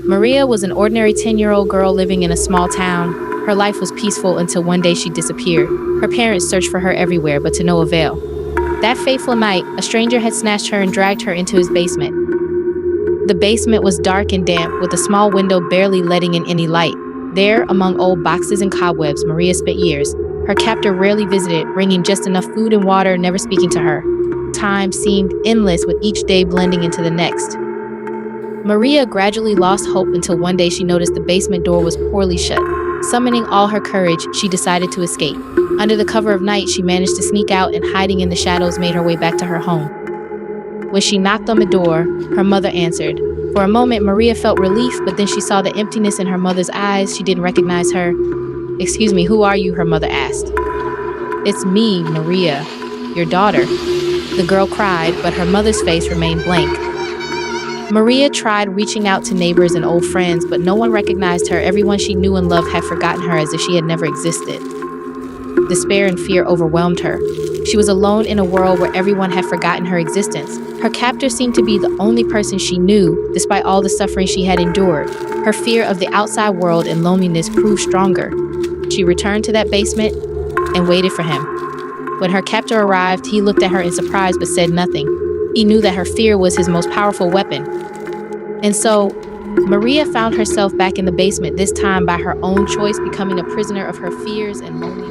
Maria was an ordinary 10-year-old girl living in a small town. Her life was peaceful until one day she disappeared. Her parents searched for her everywhere, but to no avail. That fateful night, a stranger had snatched her and dragged her into his basement. The basement was dark and damp, with a small window barely letting in any light. There, among old boxes and cobwebs, Maria spent years. Her captor rarely visited, bringing just enough food and water, never speaking to her. Time seemed endless, with each day blending into the next. Maria gradually lost hope until one day she noticed the basement door was poorly shut. Summoning all her courage, she decided to escape. Under the cover of night, she managed to sneak out and, hiding in the shadows, made her way back to her home. When she knocked on the door, her mother answered. For a moment, Maria felt relief, but then she saw the emptiness in her mother's eyes. She didn't recognize her. "Excuse me, who are you?" her mother asked. "It's me, Maria, your daughter," the girl cried, but her mother's face remained blank. Maria tried reaching out to neighbors and old friends, but no one recognized her. Everyone she knew and loved had forgotten her, as if she had never existed. Despair and fear overwhelmed her. She was alone in a world where everyone had forgotten her existence. Her captor seemed to be the only person she knew, despite all the suffering she had endured. Her fear of the outside world and loneliness proved stronger. She returned to that basement and waited for him. When her captor arrived, he looked at her in surprise but said nothing. He knew that her fear was his most powerful weapon. And so, Maria found herself back in the basement, this time by her own choice, becoming a prisoner of her fears and loneliness.